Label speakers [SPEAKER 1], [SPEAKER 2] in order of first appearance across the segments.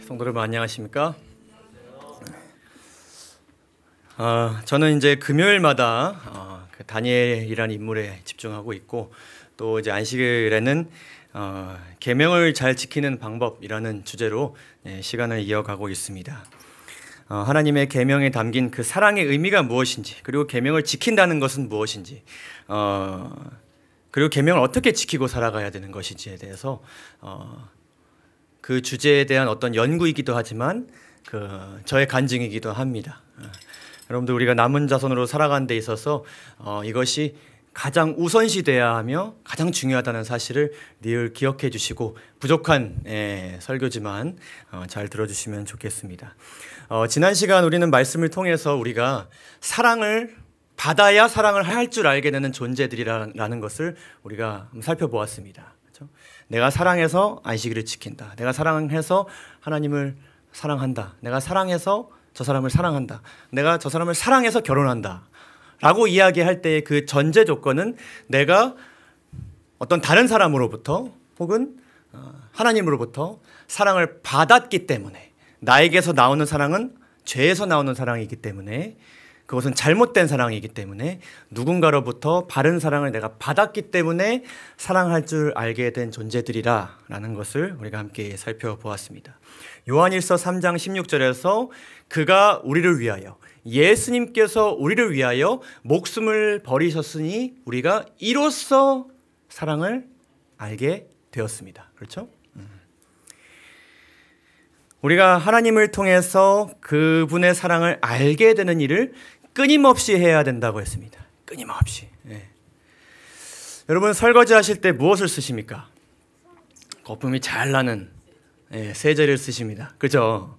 [SPEAKER 1] 성도 여러분 안녕하십니까? 저는 이제 금요일마다 그 다니엘이라는 인물에 집중하고 있고, 또 이제 안식일에는 계명을 잘 지키는 방법이라는 주제로 시간을 이어가고 있습니다. 하나님의 계명에 담긴 그 사랑의 의미가 무엇인지, 그리고 계명을 지킨다는 것은 무엇인지, 그리고 계명을 어떻게 지키고 살아가야 되는 것인지에 대해서 그 주제에 대한 어떤 연구이기도 하지만 저의 간증이기도 합니다. 여러분들, 우리가 남은 자손으로 살아가는 데 있어서 이것이 가장 우선시돼야 하며 가장 중요하다는 사실을 늘 기억해 주시고, 부족한 설교지만 잘 들어주시면 좋겠습니다. 지난 시간 우리는 말씀을 통해서 우리가 사랑을 받아야 사랑을 할 줄 알게 되는 존재들이라는 것을 우리가 한번 살펴보았습니다. 그렇죠? 내가 사랑해서 안식일을 지킨다. 내가 사랑해서 하나님을 사랑한다. 내가 사랑해서 저 사람을 사랑한다. 내가 저 사람을 사랑해서 결혼한다. 라고 이야기할 때의 그 전제 조건은 내가 어떤 다른 사람으로부터 혹은 하나님으로부터 사랑을 받았기 때문에, 나에게서 나오는 사랑은 죄에서 나오는 사랑이기 때문에, 그것은 잘못된 사랑이기 때문에, 누군가로부터 바른 사랑을 내가 받았기 때문에 사랑할 줄 알게 된 존재들이라는 것을 우리가 함께 살펴보았습니다. 요한일서 3장 16절에서 그가 우리를 위하여, 예수님께서 우리를 위하여 목숨을 버리셨으니 우리가 이로써 사랑을 알게 되었습니다. 그렇죠? 우리가 하나님을 통해서 그분의 사랑을 알게 되는 일을 끊임없이 해야 된다고 했습니다. 끊임없이. 여러분, 설거지 하실 때 무엇을 쓰십니까? 거품이 잘 나는 세제를 쓰십니다. 그죠?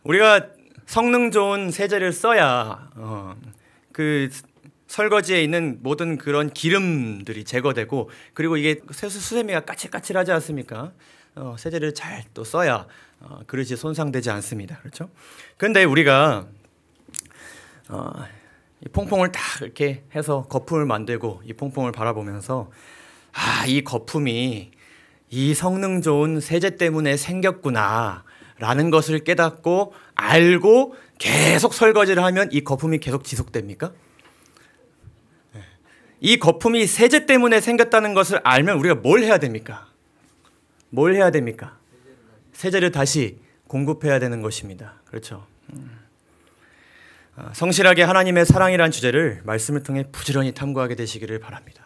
[SPEAKER 1] 우리가 성능 좋은 세제를 써야 그 설거지에 있는 모든 그런 기름들이 제거되고, 그리고 이게 수세미가 까칠까칠하지 않습니까? 세제를 잘 또 써야 그릇이 손상되지 않습니다. 그렇죠? 그런데 우리가 이 퐁퐁을 딱 이렇게 해서 거품을 만들고 이 퐁퐁을 바라보면서, 이 거품이 이 성능 좋은 세제 때문에 생겼구나 라는 것을 깨닫고 알고 계속 설거지를 하면 이 거품이 계속 지속됩니까? 이 거품이 세제 때문에 생겼다는 것을 알면 우리가 뭘 해야 됩니까? 뭘 해야 됩니까? 세제를 다시 공급해야 되는 것입니다. 그렇죠? 성실하게 하나님의 사랑이라는 주제를 말씀을 통해 부지런히 탐구하게 되시기를 바랍니다.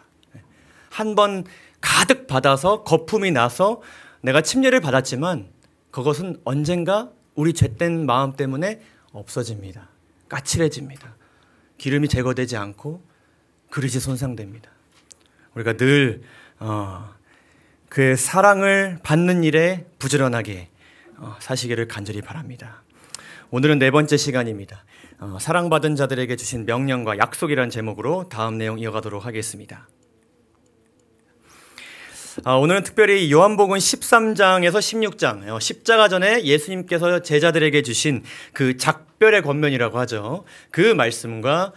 [SPEAKER 1] 한 번 가득 받아서 거품이 나서 내가 침례를 받았지만 그것은 언젠가 우리 죄된 마음 때문에 없어집니다. 까칠해집니다. 기름이 제거되지 않고 그릇이 손상됩니다. 우리가 늘 그의 사랑을 받는 일에 부지런하게 사시기를 간절히 바랍니다. 오늘은 네 번째 시간입니다. 사랑받은 자들에게 주신 명령과 약속이라는 제목으로 다음 내용 이어가도록 하겠습니다. 오늘은 특별히 요한복음 13장에서 16장, 십자가 전에 예수님께서 제자들에게 주신 그 작별의 권면이라고 하죠. 그 말씀과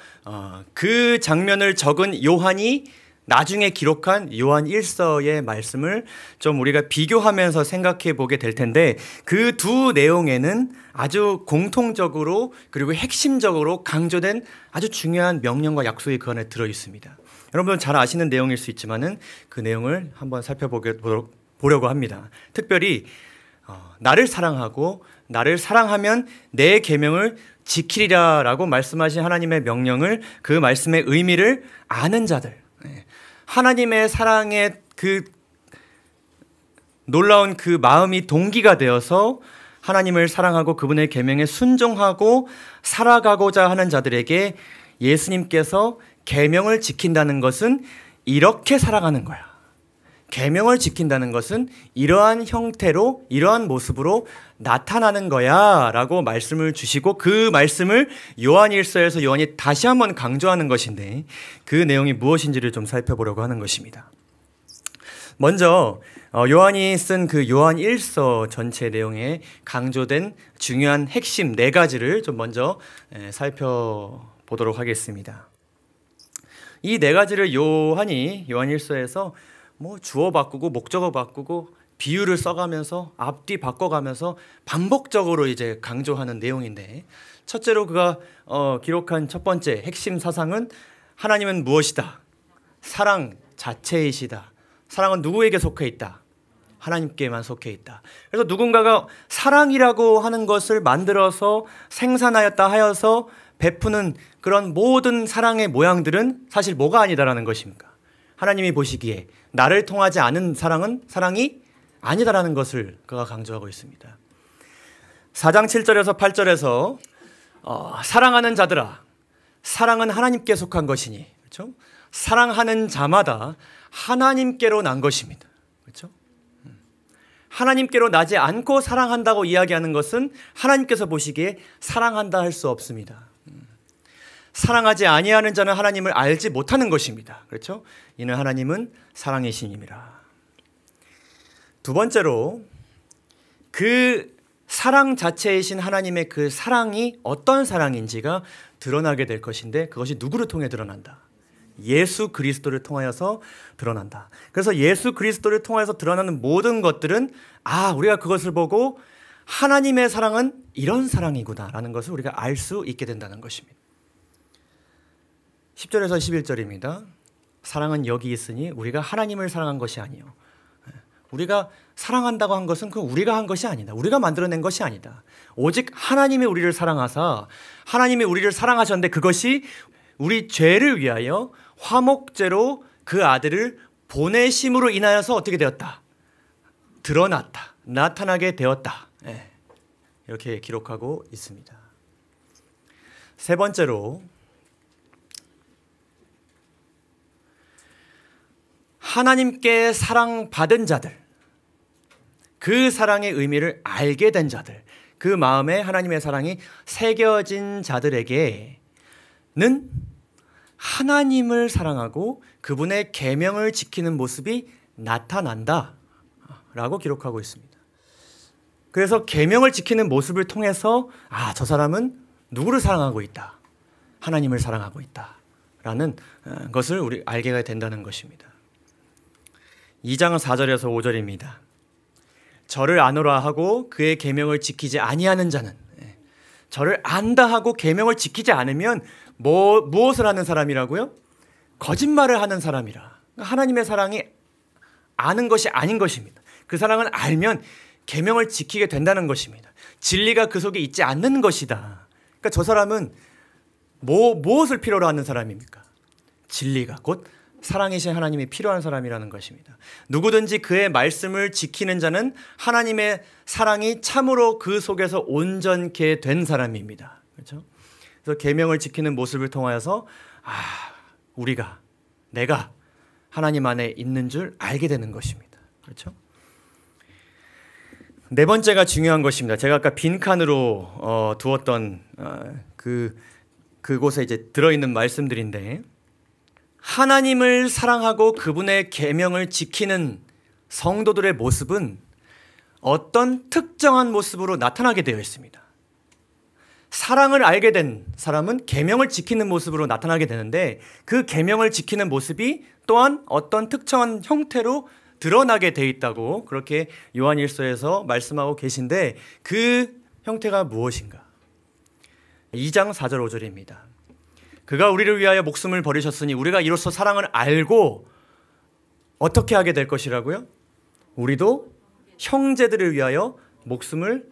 [SPEAKER 1] 그 장면을 적은 요한이 나중에 기록한 요한 1서의 말씀을 좀 우리가 비교하면서 생각해 보게 될 텐데, 그 두 내용에는 아주 공통적으로 그리고 핵심적으로 강조된 아주 중요한 명령과 약속이 그 안에 들어 있습니다. 여러분 잘 아시는 내용일 수 있지만은 그 내용을 한번 살펴보려고 합니다. 특별히 나를 사랑하고 나를 사랑하면 내 계명을 지키리라라고 말씀하신 하나님의 명령을, 그 말씀의 의미를 아는 자들, 하나님의 사랑의 그 놀라운 그 마음이 동기가 되어서 하나님을 사랑하고 그분의 계명에 순종하고 살아가고자 하는 자들에게 예수님께서 계명을 지킨다는 것은 이렇게 살아가는 거야. 계명을 지킨다는 것은 이러한 형태로, 이러한 모습으로 나타나는 거야 라고 말씀을 주시고, 그 말씀을 요한일서에서 요한이 다시 한번 강조하는 것인데, 그 내용이 무엇인지를 좀 살펴보려고 하는 것입니다. 먼저 요한이 쓴 그 요한일서 전체 내용에 강조된 중요한 핵심 네 가지를 좀 먼저 살펴보도록 보도록 하겠습니다. 이 네 가지를 요한일서에서 뭐 주어 바꾸고 목적어 바꾸고 비유를 써가면서 앞뒤 바꿔가면서 반복적으로 이제 강조하는 내용인데, 첫째로 그가 기록한 첫 번째 핵심 사상은 하나님은 무엇이다? 사랑 자체이시다. 사랑은 누구에게 속해 있다? 하나님께만 속해 있다. 그래서 누군가가 사랑이라고 하는 것을 만들어서 생산하였다 하여서 베푸는 그런 모든 사랑의 모양들은 사실 뭐가 아니다라는 것입니까? 하나님이 보시기에 나를 통하지 않은 사랑은 사랑이 아니다라는 것을 그가 강조하고 있습니다. 4장 7절에서 8절에서 사랑하는 자들아, 사랑은 하나님께 속한 것이니, 그렇죠? 사랑하는 자마다 하나님께로 난 것입니다. 그렇죠? 하나님께로 나지 않고 사랑한다고 이야기하는 것은 하나님께서 보시기에 사랑한다 할 수 없습니다. 사랑하지 아니하는 자는 하나님을 알지 못하는 것입니다. 그렇죠? 이는 하나님은 사랑이시니라. 두 번째로 그 사랑 자체이신 하나님의 그 사랑이 어떤 사랑인지가 드러나게 될 것인데, 그것이 누구를 통해 드러난다? 예수 그리스도를 통하여서 드러난다. 그래서 예수 그리스도를 통해서 드러나는 모든 것들은 우리가 그것을 보고 하나님의 사랑은 이런 사랑이구나 라는 것을 우리가 알 수 있게 된다는 것입니다. 10절에서 11절입니다. 사랑은 여기 있으니 우리가 하나님을 사랑한 것이 아니요. 우리가 사랑한다고 한 것은 그 우리가 한 것이 아니다. 우리가 만들어낸 것이 아니다. 오직 하나님이 우리를 사랑하사, 하나님이 우리를 사랑하셨는데 그것이 우리 죄를 위하여 화목제로 그 아들을 보내심으로 인하여서 어떻게 되었다? 드러났다. 나타나게 되었다. 이렇게 기록하고 있습니다. 세 번째로 하나님께 사랑받은 자들, 그 사랑의 의미를 알게 된 자들, 그 마음에 하나님의 사랑이 새겨진 자들에게는 하나님을 사랑하고 그분의 계명을 지키는 모습이 나타난다 라고 기록하고 있습니다. 그래서 계명을 지키는 모습을 통해서 저 사람은 누구를 사랑하고 있다? 하나님을 사랑하고 있다 라는 것을 우리 알게 된다는 것입니다. 2장 4절에서 5절입니다. 저를 아노라 하고 그의 계명을 지키지 아니하는 자는, 저를 안다 하고 계명을 지키지 않으면 무엇을 하는 사람이라고요? 거짓말을 하는 사람이라. 하나님의 사랑이 아는 것이 아닌 것입니다. 그 사랑을 알면 계명을 지키게 된다는 것입니다. 진리가 그 속에 있지 않는 것이다. 그러니까 저 사람은 무엇을 필요로 하는 사람입니까? 진리가 곧 사랑이신 하나님이 필요한 사람이라는 것입니다. 누구든지 그의 말씀을 지키는 자는 하나님의 사랑이 참으로 그 속에서 온전케 된 사람입니다. 그렇죠? 그래서 계명을 지키는 모습을 통하여서 내가 하나님 안에 있는 줄 알게 되는 것입니다. 그렇죠? 네 번째가 중요한 것입니다. 제가 아까 빈칸으로 두었던 그곳에 이제 들어있는 말씀들인데, 하나님을 사랑하고 그분의 계명을 지키는 성도들의 모습은 어떤 특정한 모습으로 나타나게 되어 있습니다. 사랑을 알게 된 사람은 계명을 지키는 모습으로 나타나게 되는데, 그 계명을 지키는 모습이 또한 어떤 특정한 형태로 드러나게 되어 있다고 그렇게 요한일서에서 말씀하고 계신데, 그 형태가 무엇인가? 2장 4절 5절입니다. 그가 우리를 위하여 목숨을 버리셨으니 우리가 이로써 사랑을 알고 어떻게 하게 될 것이라고요? 우리도 형제들을 위하여 목숨을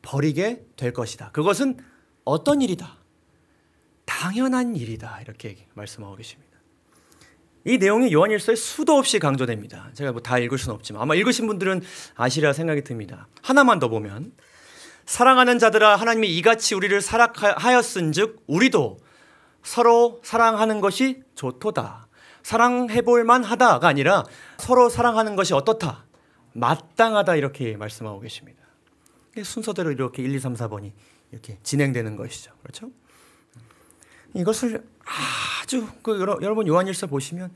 [SPEAKER 1] 버리게 될 것이다. 그것은 어떤 일이다? 당연한 일이다. 이렇게 말씀하고 계십니다. 이 내용이 요한일서에 수도 없이 강조됩니다. 제가 다 읽을 수는 없지만 아마 읽으신 분들은 아시리라 생각이 듭니다. 하나만 더 보면, 사랑하는 자들아 하나님이 이같이 우리를 사랑하였은즉 우리도 서로 사랑하는 것이 좋도다. 사랑해볼 만하다가 아니라 서로 사랑하는 것이 어떻다? 마땅하다. 이렇게 말씀하고 계십니다. 순서대로 이렇게 1, 2, 3, 4번이 이렇게 진행되는 것이죠. 그렇죠? 이것을 아주 여러분 요한일서 보시면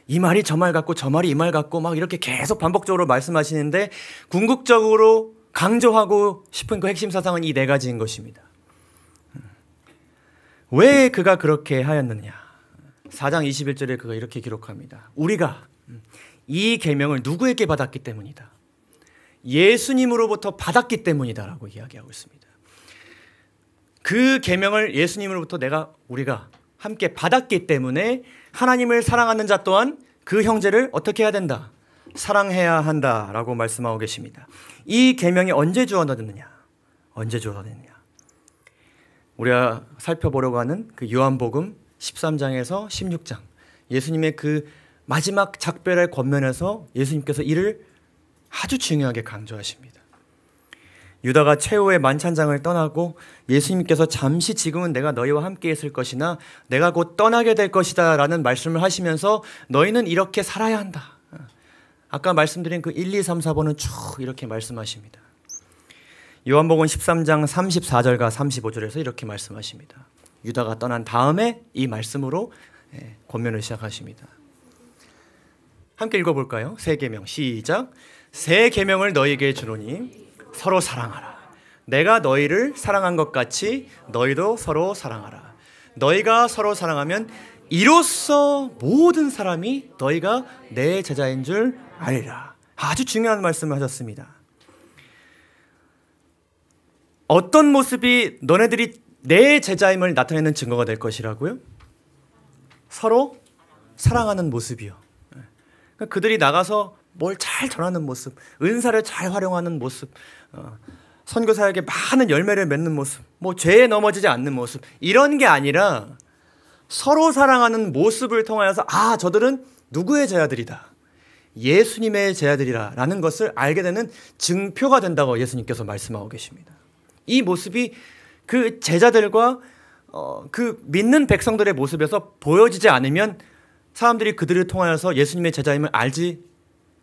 [SPEAKER 1] 이 말이 저 말 같고 저 말이 이 말 같고 막 이렇게 계속 반복적으로 말씀하시는데, 궁극적으로 강조하고 싶은 그 핵심 사상은 이 네 가지인 것입니다. 왜 그가 그렇게 하였느냐? 4장 21절에 그가 이렇게 기록합니다. 우리가 이 계명을 누구에게 받았기 때문이다. 예수님으로부터 받았기 때문이다라고 이야기하고 있습니다. 그 계명을 예수님으로부터 우리가 함께 받았기 때문에 하나님을 사랑하는 자 또한 그 형제를 어떻게 해야 된다? 사랑해야 한다라고 말씀하고 계십니다. 이 계명이 언제 주어졌느냐? 언제 주어졌느냐? 우리가 살펴보려고 하는 그 요한복음 13장에서 16장, 예수님의 그 마지막 작별의 권면에서 예수님께서 이를 아주 중요하게 강조하십니다. 유다가 최후의 만찬장을 떠나고 예수님께서 잠시 지금은 내가 너희와 함께 있을 것이나 내가 곧 떠나게 될 것이다 라는 말씀을 하시면서 너희는 이렇게 살아야 한다. 아까 말씀드린 그 1, 2, 3, 4번은 쭉 이렇게 말씀하십니다. 요한복음 13장 34절과 35절에서 이렇게 말씀하십니다. 유다가 떠난 다음에 이 말씀으로 권면을 시작하십니다. 함께 읽어볼까요? 새 계명 시작. 새 계명을 너희에게 주노니 서로 사랑하라. 내가 너희를 사랑한 것 같이 너희도 서로 사랑하라. 너희가 서로 사랑하면 이로써 모든 사람이 너희가 내 제자인 줄 알리라. 아주 중요한 말씀을 하셨습니다. 어떤 모습이 너네들이 내 제자임을 나타내는 증거가 될 것이라고요? 서로 사랑하는 모습이요. 그들이 나가서 뭘 잘 전하는 모습, 은사를 잘 활용하는 모습, 선교사에게 많은 열매를 맺는 모습, 뭐 죄에 넘어지지 않는 모습, 이런 게 아니라 서로 사랑하는 모습을 통하여서 저들은 누구의 제자들이다, 예수님의 제자들이라 라는 것을 알게 되는 증표가 된다고 예수님께서 말씀하고 계십니다. 이 모습이 그 제자들과 그 믿는 백성들의 모습에서 보여지지 않으면 사람들이 그들을 통하여서 예수님의 제자임을 알지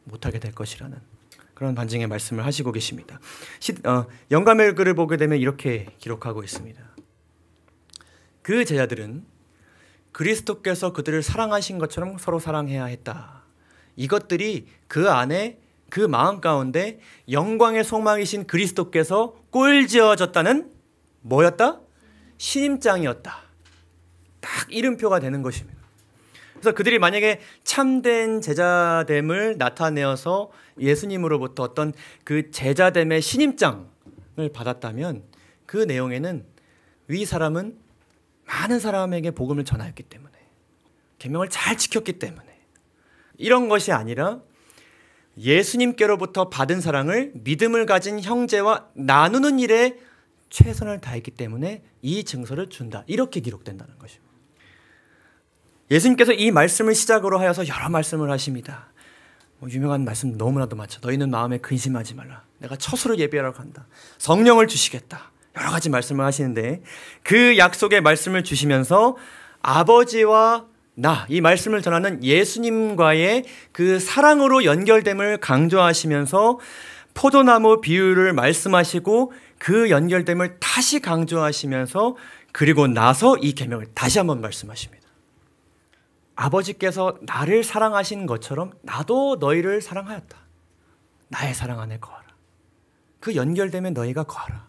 [SPEAKER 1] 못하게 될 것이라는 그런 반증의 말씀을 하시고 계십니다. 영감의 글을 보게 되면 이렇게 기록하고 있습니다. 그 제자들은 그리스도께서 그들을 사랑하신 것처럼 서로 사랑해야 했다. 이것들이 그 안에 그 마음 가운데 영광의 소망이신 그리스도께서 꼴지어졌다는 뭐였다? 신임장이었다. 딱 이름표가 되는 것입니다. 그래서 그들이 만약에 참된 제자됨을 나타내어서 예수님으로부터 어떤 그 제자됨의 신임장을 받았다면 그 내용에는 위 사람은 많은 사람에게 복음을 전하였기 때문에, 계명을 잘 지켰기 때문에, 이런 것이 아니라 예수님께로부터 받은 사랑을 믿음을 가진 형제와 나누는 일에 최선을 다했기 때문에 이 증서를 준다. 이렇게 기록된다는 것입니다. 예수님께서 이 말씀을 시작으로 하여서 여러 말씀을 하십니다. 유명한 말씀 너무나도 많죠. 너희는 마음에 근심하지 말라. 내가 처소를 예비하러 간다. 성령을 주시겠다. 여러 가지 말씀을 하시는데 그 약속의 말씀을 주시면서 아버지와 이 말씀을 전하는 예수님과의 그 사랑으로 연결됨을 강조하시면서 포도나무 비유를 말씀하시고 그 연결됨을 다시 강조하시면서 그리고 나서 이 계명을 다시 한번 말씀하십니다. 아버지께서 나를 사랑하신 것처럼 나도 너희를 사랑하였다. 나의 사랑 안에 거하라. 그 연결됨에 너희가 거하라.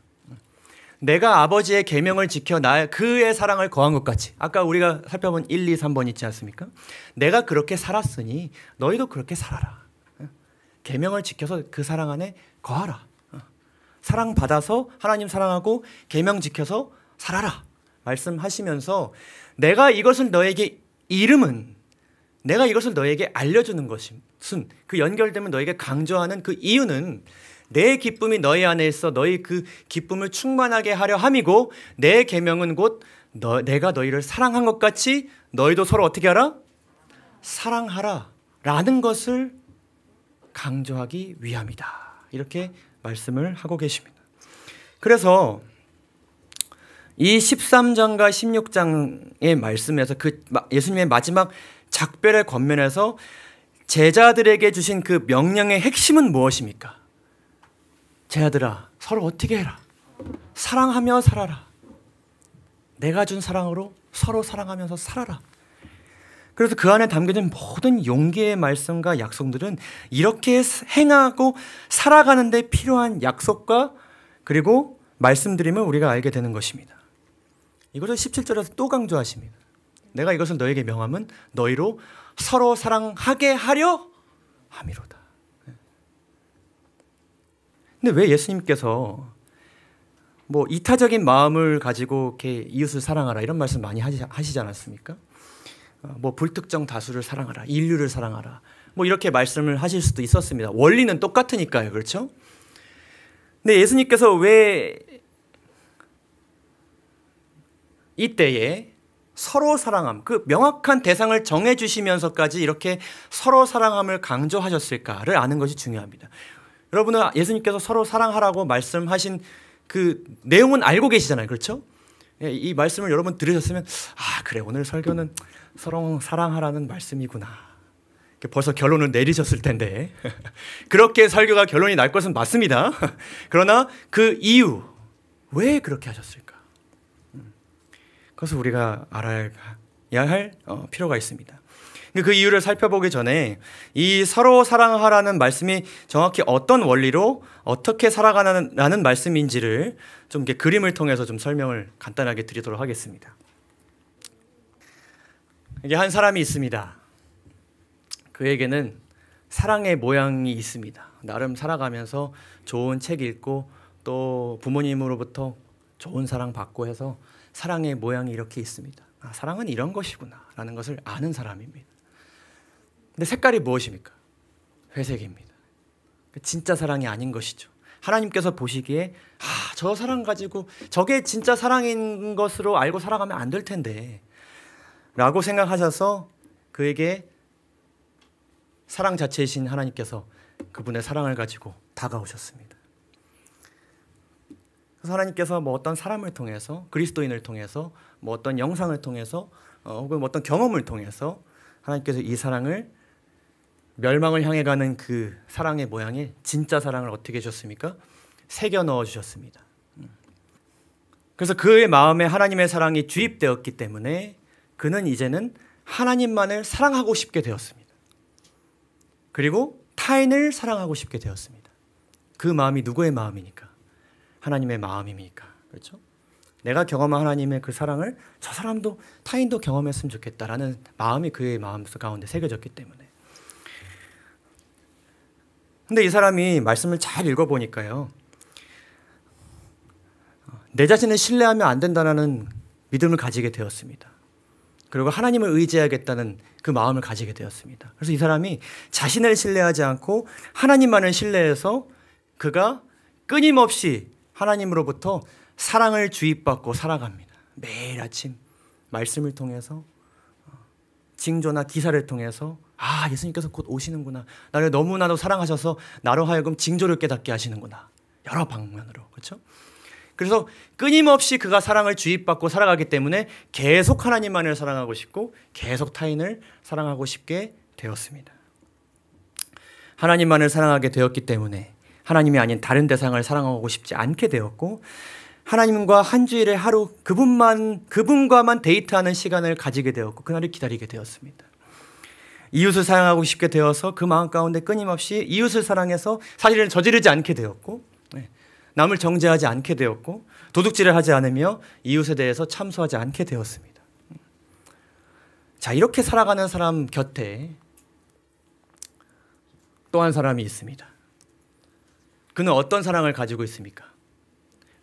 [SPEAKER 1] 내가 아버지의 계명을 지켜 그의 사랑을 거한 것 같이, 아까 우리가 살펴본 1, 2, 3번 있지 않습니까? 내가 그렇게 살았으니 너희도 그렇게 살아라. 계명을 지켜서 그 사랑 안에 거하라. 사랑받아서 하나님 사랑하고 계명 지켜서 살아라 말씀하시면서 내가 이것을 너에게 내가 이것을 너에게 알려주는 것은, 그 연결됨을 너에게 강조하는 그 이유는 내 기쁨이 너희 안에 있어 너희 그 기쁨을 충만하게 하려 함이고, 내 계명은 곧 내가 너희를 사랑한 것 같이 너희도 서로 어떻게 하라? 사랑하라 라는 것을 강조하기 위함이다. 이렇게 말씀을 하고 계십니다. 그래서 이 13장과 16장의 말씀에서 그 예수님의 마지막 작별의 권면에서 제자들에게 주신 그 명령의 핵심은 무엇입니까? 제자들아, 서로 어떻게 해라? 사랑하며 살아라. 내가 준 사랑으로 서로 사랑하면서 살아라. 그래서 그 안에 담겨진 모든 용기의 말씀과 약속들은 이렇게 행하고 살아가는 데 필요한 약속과 그리고 말씀드림을 우리가 알게 되는 것입니다. 이것을 17절에서 또 강조하십니다. 내가 이것을 너에게 명함은 너희로 서로 사랑하게 하려 함이로다. 근데 왜 예수님께서 뭐 이타적인 마음을 가지고 이렇게 이웃을 사랑하라 이런 말씀 많이 하시지 않았습니까? 뭐 불특정 다수를 사랑하라, 인류를 사랑하라, 뭐 이렇게 말씀을 하실 수도 있었습니다. 원리는 똑같으니까요, 그렇죠? 근데 예수님께서 왜 이때에 서로 사랑함, 그 명확한 대상을 정해주시면서까지 이렇게 서로 사랑함을 강조하셨을까를 아는 것이 중요합니다. 여러분은 예수님께서 서로 사랑하라고 말씀하신 그 내용은 알고 계시잖아요, 그렇죠? 이 말씀을 여러분 들으셨으면 그래, 오늘 설교는 서로 사랑하라는 말씀이구나, 벌써 결론을 내리셨을 텐데 그렇게 설교가 결론이 날 것은 맞습니다. 그러나 그 이유, 왜 그렇게 하셨을까? 그것을 우리가 알아야 할 필요가 있습니다. 그 이유를 살펴보기 전에 이 서로 사랑하라는 말씀이 정확히 어떤 원리로 어떻게 살아가라는 말씀인지를 좀 이렇게 그림을 통해서 좀 설명을 간단하게 드리도록 하겠습니다. 이게 한 사람이 있습니다. 그에게는 사랑의 모양이 있습니다. 나름 살아가면서 좋은 책 읽고 또 부모님으로부터 좋은 사랑 받고 해서 사랑의 모양이 이렇게 있습니다. 사랑은 이런 것이구나 라는 것을 아는 사람입니다. 근데 색깔이 무엇입니까? 회색입니다. 진짜 사랑이 아닌 것이죠. 하나님께서 보시기에 저 사랑 가지고 저게 진짜 사랑인 것으로 알고 살아가면 안 될 텐데 라고 생각하셔서 그에게 사랑 자체이신 하나님께서 그분의 사랑을 가지고 다가오셨습니다. 그래서 하나님께서 뭐 어떤 사람을 통해서, 그리스도인을 통해서, 뭐 어떤 영상을 통해서, 혹은 뭐 어떤 경험을 통해서 하나님께서 이 사랑을, 멸망을 향해 가는 그 사랑의 모양에 진짜 사랑을 어떻게 해주셨습니까? 새겨 넣어 주셨습니다. 그래서 그의 마음에 하나님의 사랑이 주입되었기 때문에 그는 이제는 하나님만을 사랑하고 싶게 되었습니다. 그리고 타인을 사랑하고 싶게 되었습니다. 그 마음이 누구의 마음이니까? 하나님의 마음입니까? 그렇죠? 내가 경험한 하나님의 그 사랑을 저 사람도, 타인도 경험했으면 좋겠다라는 마음이 그의 마음 가운데 새겨졌기 때문에. 근데 이 사람이 말씀을 잘 읽어보니까요, 내 자신을 신뢰하면 안 된다는 믿음을 가지게 되었습니다. 그리고 하나님을 의지하겠다는 그 마음을 가지게 되었습니다. 그래서 이 사람이 자신을 신뢰하지 않고 하나님만을 신뢰해서 그가 끊임없이 하나님으로부터 사랑을 주입받고 살아갑니다. 매일 아침 말씀을 통해서, 징조나 기사를 통해서 예수님께서 곧 오시는구나, 나를 너무나도 사랑하셔서 나로 하여금 징조를 깨닫게 하시는구나, 여러 방면으로, 그렇죠? 그래서 끊임없이 그가 사랑을 주입받고 살아가기 때문에 계속 하나님만을 사랑하고 싶고 계속 타인을 사랑하고 싶게 되었습니다. 하나님만을 사랑하게 되었기 때문에 하나님이 아닌 다른 대상을 사랑하고 싶지 않게 되었고, 하나님과 한 주일에 하루 그분과만 데이트하는 시간을 가지게 되었고 그날을 기다리게 되었습니다. 이웃을 사랑하고 싶게 되어서 그 마음 가운데 끊임없이 이웃을 사랑해서 사실은 저지르지 않게 되었고, 남을 정죄하지 않게 되었고, 도둑질을 하지 않으며 이웃에 대해서 참소하지 않게 되었습니다. 자, 이렇게 살아가는 사람 곁에 또 한 사람이 있습니다. 그는 어떤 사랑을 가지고 있습니까?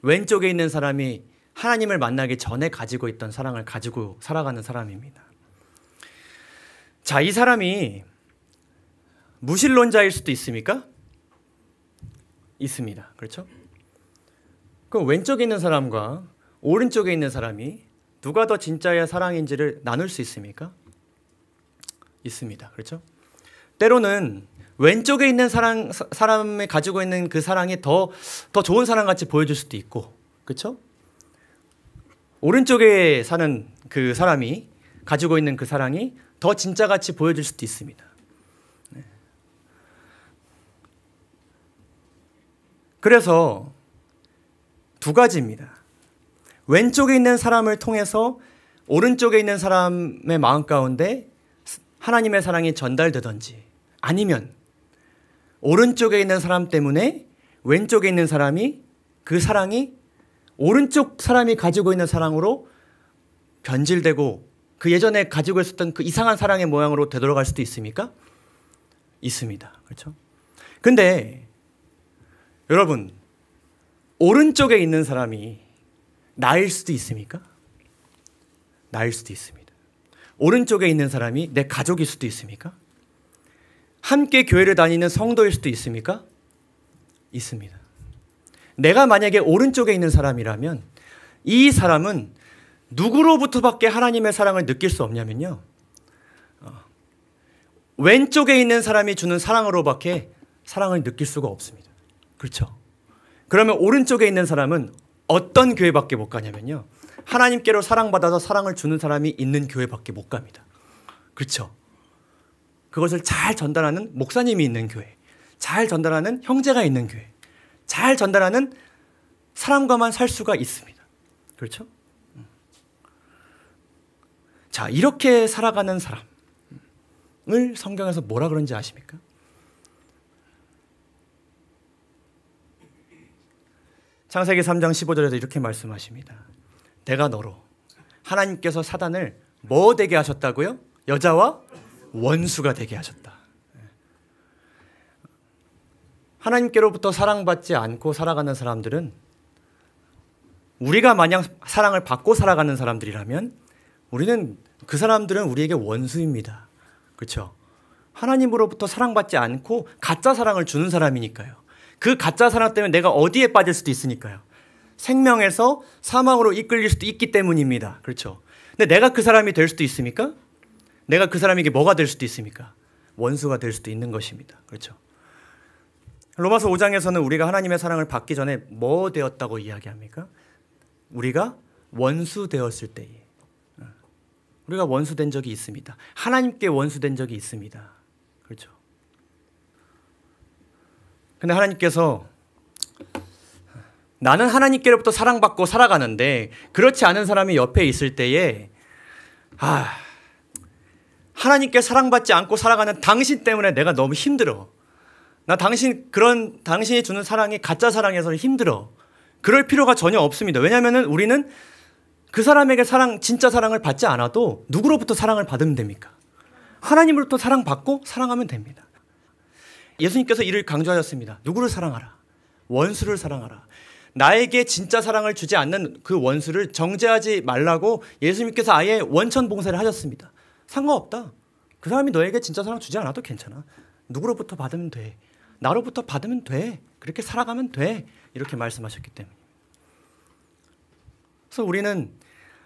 [SPEAKER 1] 왼쪽에 있는 사람이 하나님을 만나기 전에 가지고 있던 사랑을 가지고 살아가는 사람입니다. 자, 이 사람이 무신론자일 수도 있습니까? 있습니다. 그렇죠? 그럼 왼쪽에 있는 사람과 오른쪽에 있는 사람이 누가 더 진짜의 사랑인지를 나눌 수 있습니까? 있습니다. 그렇죠? 때로는 왼쪽에 있는 사람이 가지고 있는 그 사랑이 더 좋은 사랑같이 보여줄 수도 있고, 그렇죠? 오른쪽에 사는 그 사람이 가지고 있는 그 사랑이 더 진짜같이 보여줄 수도 있습니다. 그래서 두 가지입니다. 왼쪽에 있는 사람을 통해서 오른쪽에 있는 사람의 마음 가운데 하나님의 사랑이 전달되든지, 아니면 오른쪽에 있는 사람 때문에 왼쪽에 있는 사람이 그 사랑이 오른쪽 사람이 가지고 있는 사랑으로 변질되고 그 예전에 가지고 있었던 그 이상한 사랑의 모양으로 되돌아갈 수도 있습니까? 있습니다. 그렇죠? 근데 여러분, 오른쪽에 있는 사람이 나일 수도 있습니까? 나일 수도 있습니다. 오른쪽에 있는 사람이 내 가족일 수도 있습니까? 함께 교회를 다니는 성도일 수도 있습니까? 있습니다. 내가 만약에 오른쪽에 있는 사람이라면 이 사람은 누구로부터밖에 하나님의 사랑을 느낄 수 없냐면요, 왼쪽에 있는 사람이 주는 사랑으로밖에 사랑을 느낄 수가 없습니다. 그렇죠? 그러면 오른쪽에 있는 사람은 어떤 교회밖에 못 가냐면요, 하나님께로 사랑받아서 사랑을 주는 사람이 있는 교회밖에 못 갑니다. 그렇죠? 그것을 잘 전달하는 목사님이 있는 교회, 잘 전달하는 형제가 있는 교회, 잘 전달하는 사람과만 살 수가 있습니다. 그렇죠? 자, 이렇게 살아가는 사람을 성경에서 뭐라 그런지 아십니까? 창세기 3장 15절에서 이렇게 말씀하십니다. 내가 너로 하나님께서 사단을 뭐 되게 하셨다고요? 여자와 원수가 되게 하셨다. 하나님께로부터 사랑받지 않고 살아가는 사람들은, 우리가 만약 사랑을 받고 살아가는 사람들이라면 그 사람들은 우리에게 원수입니다. 그렇죠? 하나님으로부터 사랑받지 않고 가짜 사랑을 주는 사람이니까요. 그 가짜 사랑 때문에 내가 어디에 빠질 수도 있으니까요. 생명에서 사망으로 이끌릴 수도 있기 때문입니다. 그렇죠? 근데 내가 그 사람이 될 수도 있습니까? 내가 그 사람에게 뭐가 될 수도 있습니까? 원수가 될 수도 있는 것입니다. 그렇죠? 로마서 5장에서는 우리가 하나님의 사랑을 받기 전에 뭐 되었다고 이야기합니까? 우리가 원수 되었을 때에, 우리가 원수된 적이 있습니다. 하나님께 원수된 적이 있습니다. 그렇죠? 근데 하나님께서, 나는 하나님께로부터 사랑받고 살아가는데 그렇지 않은 사람이 옆에 있을 때에, 하나님께 사랑받지 않고 살아가는 당신 때문에 내가 너무 힘들어. 나 당신이 주는 사랑이 가짜 사랑에서 힘들어. 그럴 필요가 전혀 없습니다. 왜냐하면 우리는 그 사람에게 진짜 사랑을 받지 않아도 누구로부터 사랑을 받으면 됩니까? 하나님으로부터 사랑받고 사랑하면 됩니다. 예수님께서 이를 강조하셨습니다. 누구를 사랑하라? 원수를 사랑하라. 나에게 진짜 사랑을 주지 않는 그 원수를 정죄하지 말라고 예수님께서 아예 원천 봉쇄를 하셨습니다. 상관없다. 그 사람이 너에게 진짜 사랑 주지 않아도 괜찮아. 누구로부터 받으면 돼. 나로부터 받으면 돼. 그렇게 살아가면 돼. 이렇게 말씀하셨기 때문에. 그래서 우리는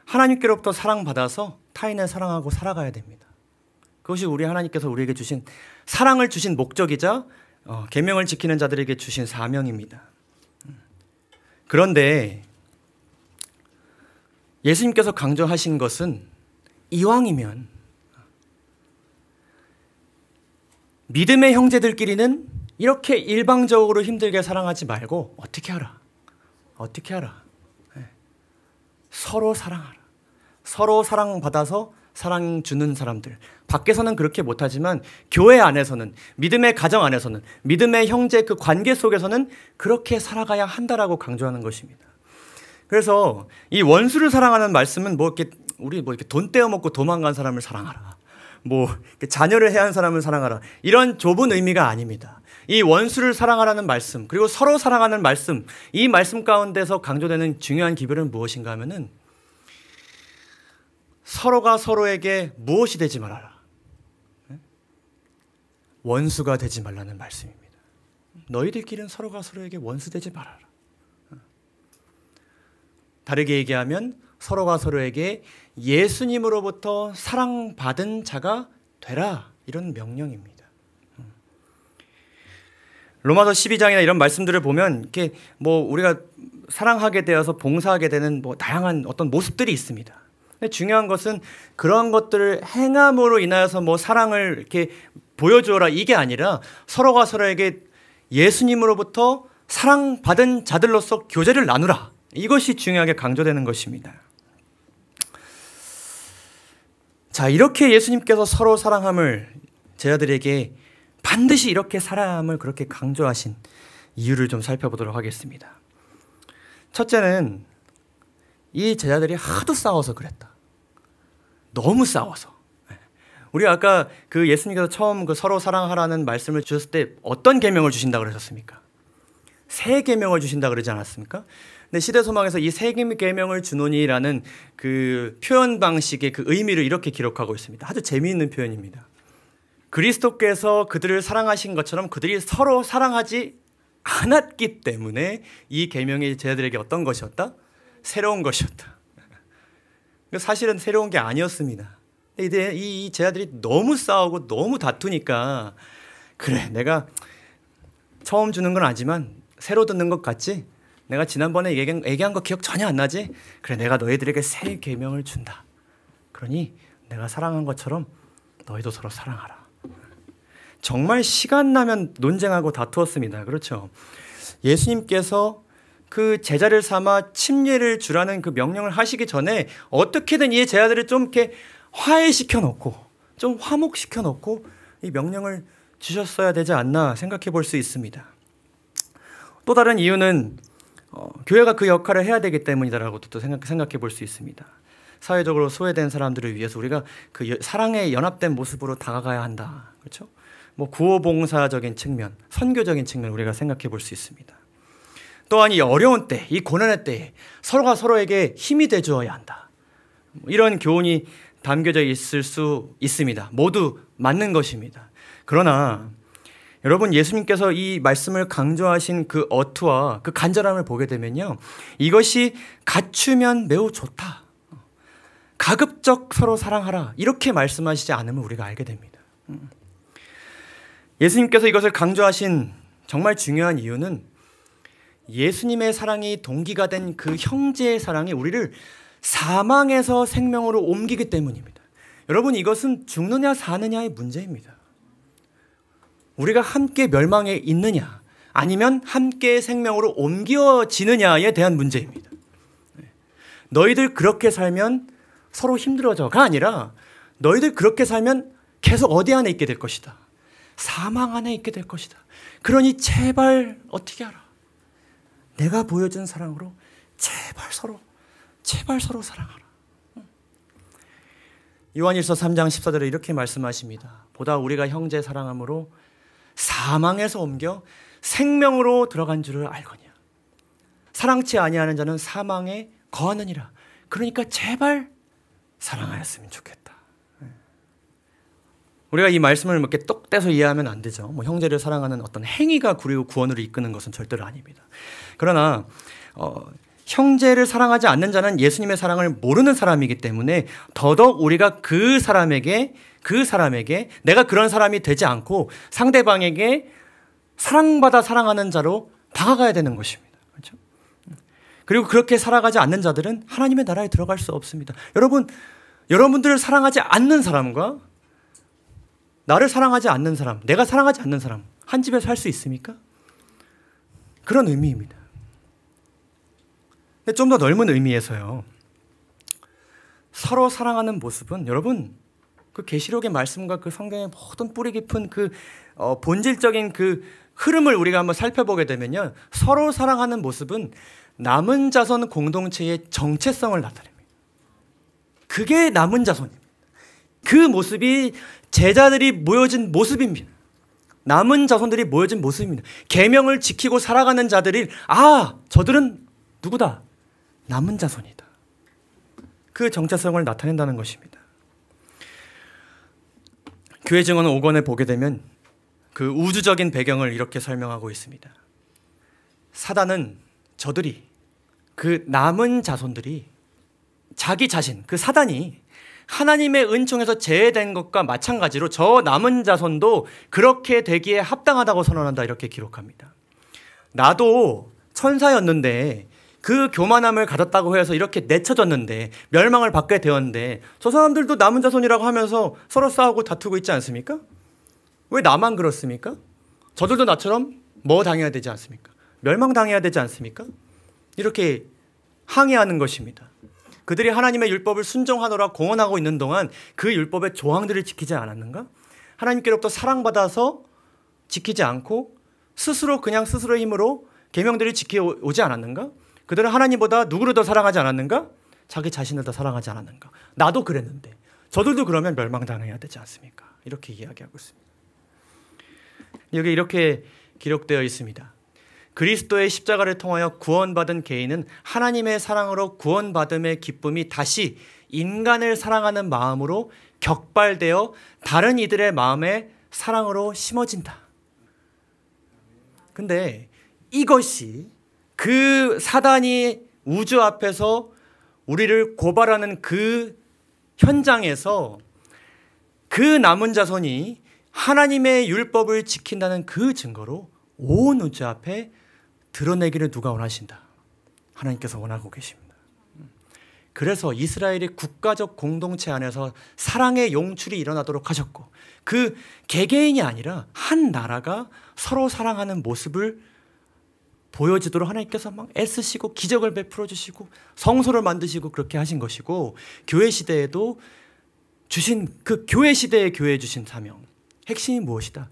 [SPEAKER 1] 하나님께로부터 사랑받아서 타인을 사랑하고 살아가야 됩니다. 그것이 우리 하나님께서 우리에게 주신, 사랑을 주신 목적이자 계명을 지키는 자들에게 주신 사명입니다. 그런데 예수님께서 강조하신 것은, 이왕이면 믿음의 형제들끼리는 이렇게 일방적으로 힘들게 사랑하지 말고 어떻게 하라? 서로 사랑하라. 서로 사랑받아서 사랑 주는 사람들. 밖에서는 그렇게 못하지만 교회 안에서는, 믿음의 가정 안에서는, 믿음의 형제 그 관계 속에서는 그렇게 살아가야 한다라고 강조하는 것입니다. 그래서 이 원수를 사랑하는 말씀은 우리 이렇게 돈 떼어먹고 도망간 사람을 사랑하라, 자녀를 해한 사람을 사랑하라, 이런 좁은 의미가 아닙니다. 이 원수를 사랑하라는 말씀, 그리고 서로 사랑하는 말씀, 이 말씀 가운데서 강조되는 중요한 기별은 무엇인가 하면은, 서로가 서로에게 무엇이 되지 말아라. 원수가 되지 말라는 말씀입니다. 너희들끼리는 서로가 서로에게 원수 되지 말아라. 다르게 얘기하면 서로가 서로에게 예수님으로부터 사랑받은 자가 되라, 이런 명령입니다. 로마서 12장이나 이런 말씀들을 보면 이렇게 우리가 사랑하게 되어서 봉사하게 되는 다양한 어떤 모습들이 있습니다. 근데 중요한 것은 그런 것들을 행함으로 인하여서 사랑을 이렇게 보여주어라, 이게 아니라 서로가 서로에게 예수님으로부터 사랑받은 자들로서 교제를 나누라, 이것이 중요하게 강조되는 것입니다. 자, 이렇게 예수님께서 서로 사랑함을 제자들에게 반드시 이렇게 사랑함을 그렇게 강조하신 이유를 좀 살펴보도록 하겠습니다. 첫째는 이 제자들이 하도 싸워서 그랬다. 너무 싸워서. 우리 아까 그 예수님께서 처음 그 서로 사랑하라는 말씀을 주셨을 때 어떤 계명을 주신다 그러셨습니까? 세 계명을 주신다 그러지 않았습니까? 근데 시대소망에서 이 세 계명을 주노니라는 그 표현 방식의 그 의미를 이렇게 기록하고 있습니다. 아주 재미있는 표현입니다. 그리스도께서 그들을 사랑하신 것처럼 그들이 서로 사랑하지 않았기 때문에 이 계명이 제자들에게 어떤 것이었다? 새로운 것이었다. 사실은 새로운 게 아니었습니다. 이제 이 제자들이 너무 싸우고 너무 다투니까 그래, 내가 처음 주는 건 아니지만 새로 듣는 것 같지? 내가 지난번에 얘기한 거 기억 전혀 안 나지? 그래, 내가 너희들에게 새 계명을 준다. 그러니 내가 사랑한 것처럼 너희도 서로 사랑하라. 정말 시간 나면 논쟁하고 다투었습니다. 그렇죠? 예수님께서 그 제자를 삼아 침례를 주라는 그 명령을 하시기 전에 어떻게든 이 제자들을 좀 이렇게 화해시켜 놓고 좀 화목시켜 놓고 이 명령을 주셨어야 되지 않나 생각해 볼 수 있습니다. 또 다른 이유는 교회가 그 역할을 해야 되기 때문이다라고도 또 생각해 볼 수 있습니다. 사회적으로 소외된 사람들을 위해서 우리가 그 사랑의 연합된 모습으로 다가가야 한다. 그렇죠? 뭐 구호봉사적인 측면, 선교적인 측면 우리가 생각해 볼 수 있습니다. 또한 이 어려운 때, 이 고난의 때에 서로가 서로에게 힘이 돼 주어야 한다. 이런 교훈이 담겨져 있을 수 있습니다. 모두 맞는 것입니다. 그러나 여러분, 예수님께서 이 말씀을 강조하신 그 어투와 그 간절함을 보게 되면요, 이것이 갖추면 매우 좋다, 가급적 서로 사랑하라, 이렇게 말씀하시지 않으면 우리가 알게 됩니다. 예수님께서 이것을 강조하신 정말 중요한 이유는 예수님의 사랑이 동기가 된 그 형제의 사랑이 우리를 사망에서 생명으로 옮기기 때문입니다. 여러분, 이것은 죽느냐 사느냐의 문제입니다. 우리가 함께 멸망에 있느냐 아니면 함께 생명으로 옮겨지느냐에 대한 문제입니다. 너희들 그렇게 살면 서로 힘들어져가 아니라 너희들 그렇게 살면 계속 어디 안에 있게 될 것이다. 사망 안에 있게 될 것이다. 그러니 제발 어떻게 하라. 내가 보여준 사랑으로 제발 서로 사랑하라. 요한일서 3장 14절에 이렇게 말씀하십니다. 보다 우리가 형제 사랑함으로 사망에서 옮겨 생명으로 들어간 줄을 알거냐. 사랑치 아니하는 자는 사망에 거하느니라. 그러니까 제발 사랑하였으면 좋겠다. 우리가 이 말씀을 이렇게 똑 떼서 이해하면 안 되죠. 뭐 형제를 사랑하는 어떤 행위가 그리고 구원으로 이끄는 것은 절대로 아닙니다. 그러나 형제를 사랑하지 않는 자는 예수님의 사랑을 모르는 사람이기 때문에 더더욱 우리가 그 사람에게 내가 그런 사람이 되지 않고 상대방에게 사랑받아 사랑하는 자로 다가가야 되는 것입니다. 그렇죠? 그리고 그렇게 살아가지 않는 자들은 하나님의 나라에 들어갈 수 없습니다. 여러분들을 사랑하지 않는 사람과 나를 사랑하지 않는 사람, 내가 사랑하지 않는 사람, 한 집에 살 수 있습니까? 그런 의미입니다. 근데 좀 더 넓은 의미에서요, 서로 사랑하는 모습은 여러분, 그 계시록의 말씀과 그 성경의 모든 뿌리 깊은 그 본질적인 그 흐름을 우리가 한번 살펴보게 되면요, 서로 사랑하는 모습은 남은 자손 공동체의 정체성을 나타냅니다. 그게 남은 자손입니다. 그 모습이 제자들이 모여진 모습입니다. 남은 자손들이 모여진 모습입니다. 계명을 지키고 살아가는 자들이, 아, 저들은 누구다? 남은 자손이다. 그 정체성을 나타낸다는 것입니다. 교회 증언 5권에 보게 되면 그 우주적인 배경을 이렇게 설명하고 있습니다. 사단은 저들이, 그 남은 자손들이 자기 자신, 그 사단이 하나님의 은총에서 제외된 것과 마찬가지로 저 남은 자손도 그렇게 되기에 합당하다고 선언한다, 이렇게 기록합니다. 나도 천사였는데 그 교만함을 가졌다고 해서 이렇게 내쳐졌는데 멸망을 받게 되었는데 저 사람들도 남은 자손이라고 하면서 서로 싸우고 다투고 있지 않습니까? 왜 나만 그렇습니까? 저들도 나처럼 뭐 당해야 되지 않습니까? 멸망당해야 되지 않습니까? 이렇게 항의하는 것입니다. 그들이 하나님의 율법을 순종하노라 공언하고 있는 동안 그 율법의 조항들을 지키지 않았는가? 하나님께로부터 사랑받아서 지키지 않고 그냥 스스로의 힘으로 계명들을 지켜오지 않았는가? 그들은 하나님보다 누구를 더 사랑하지 않았는가? 자기 자신을 더 사랑하지 않았는가? 나도 그랬는데 저들도 그러면 멸망당해야 되지 않습니까? 이렇게 이야기하고 있습니다. 여기 이렇게 기록되어 있습니다. 그리스도의 십자가를 통하여 구원받은 개인은 하나님의 사랑으로 구원받음의 기쁨이 다시 인간을 사랑하는 마음으로 격발되어 다른 이들의 마음에 사랑으로 심어진다. 근데 이것이 그 사단이 우주 앞에서 우리를 고발하는 그 현장에서 그 남은 자손이 하나님의 율법을 지킨다는 그 증거로 온 우주 앞에 드러내기를 누가 원하신다? 하나님께서 원하고 계십니다. 그래서 이스라엘이 국가적 공동체 안에서 사랑의 용출이 일어나도록 하셨고, 그 개개인이 아니라 한 나라가 서로 사랑하는 모습을 보여지도록 하나님께서 막 애쓰시고 기적을 베풀어 주시고 성소를 만드시고 그렇게 하신 것이고, 교회 시대에도 주신 그 교회 시대의 교회에 주신 사명, 핵심이 무엇이다?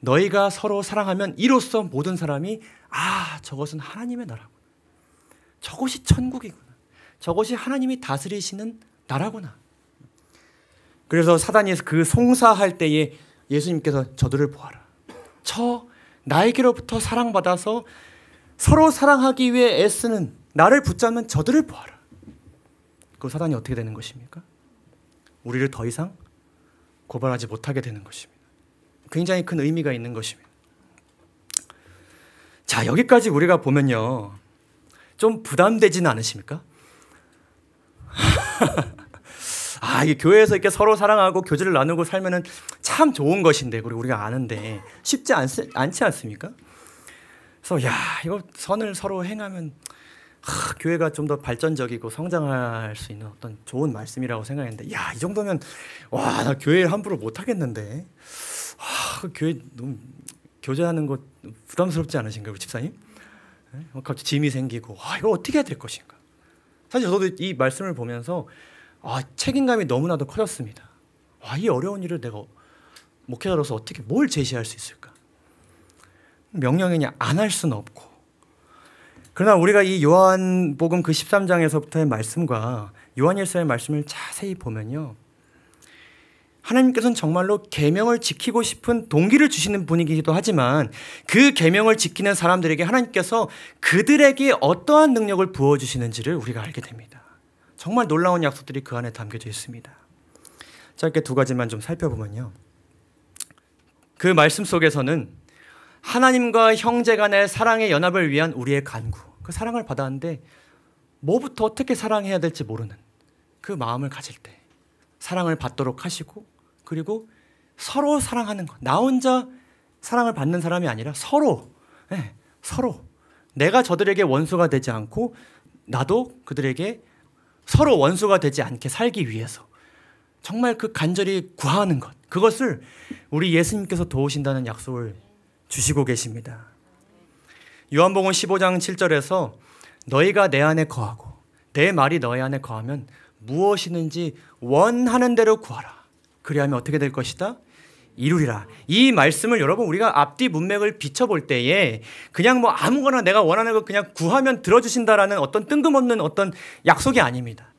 [SPEAKER 1] 너희가 서로 사랑하면 이로써 모든 사람이 저것은 하나님의 나라구나. 저것이 천국이구나. 저것이 하나님이 다스리시는 나라구나. 그래서 사단이 그 송사할 때에 예수님께서 저들을 보아라. 나에게로부터 사랑받아서 서로 사랑하기 위해 애쓰는 나를 붙잡는 저들을 보아라. 그 사단이 어떻게 되는 것입니까? 우리를 더 이상 고발하지 못하게 되는 것입니다. 굉장히 큰 의미가 있는 것입니다. 자, 여기까지 우리가 보면요, 좀 부담되지는 않으십니까? 이게 교회에서 이렇게 서로 사랑하고 교제를 나누고 살면은 참 좋은 것인데, 그리고 우리가 아는데 쉽지 않지 않습니까? 그래서 이거 선을 서로 행하면 교회가 좀 더 발전적이고 성장할 수 있는 어떤 좋은 말씀이라고 생각했는데, 이 정도면 나 교회 함부로 못 하겠는데. 교회 너무 교제하는 거 부담스럽지 않으신가요, 집사님? 갑자기 짐이 생기고 이거 어떻게 해야 될 것인가? 사실 저도 이 말씀을 보면서 책임감이 너무나도 커졌습니다. 이 어려운 일을 내가 목회자로서 어떻게 뭘 제시할 수 있을까? 명령이냐 안 할 수는 없고. 그러나 우리가 이 요한복음 그 13장에서부터의 말씀과 요한일서의 말씀을 자세히 보면요, 하나님께서는 정말로 계명을 지키고 싶은 동기를 주시는 분이기도 하지만, 그 계명을 지키는 사람들에게 하나님께서 그들에게 어떠한 능력을 부어주시는지를 우리가 알게 됩니다. 정말 놀라운 약속들이 그 안에 담겨져 있습니다. 짧게 두 가지만 좀 살펴보면요, 그 말씀 속에서는 하나님과 형제 간의 사랑의 연합을 위한 우리의 간구, 그 사랑을 받았는데 뭐부터 어떻게 사랑해야 될지 모르는 그 마음을 가질 때 사랑을 받도록 하시고, 그리고 서로 사랑하는 것, 나 혼자 사랑을 받는 사람이 아니라 서로 내가 저들에게 원수가 되지 않고 나도 그들에게 서로 원수가 되지 않게 살기 위해서 정말 그 간절히 구하는 것, 그것을 우리 예수님께서 도우신다는 약속을 주시고 계십니다. 요한복음 15장 7절에서 너희가 내 안에 거하고 내 말이 너희 안에 거하면 무엇이든지 원하는 대로 구하라. 그리하면 어떻게 될 것이다? 이루리라. 이 말씀을 여러분 우리가 앞뒤 문맥을 비춰볼 때에 그냥 아무거나 내가 원하는 거 그냥 구하면 들어주신다라는 어떤 뜬금없는 어떤 약속이 아닙니다.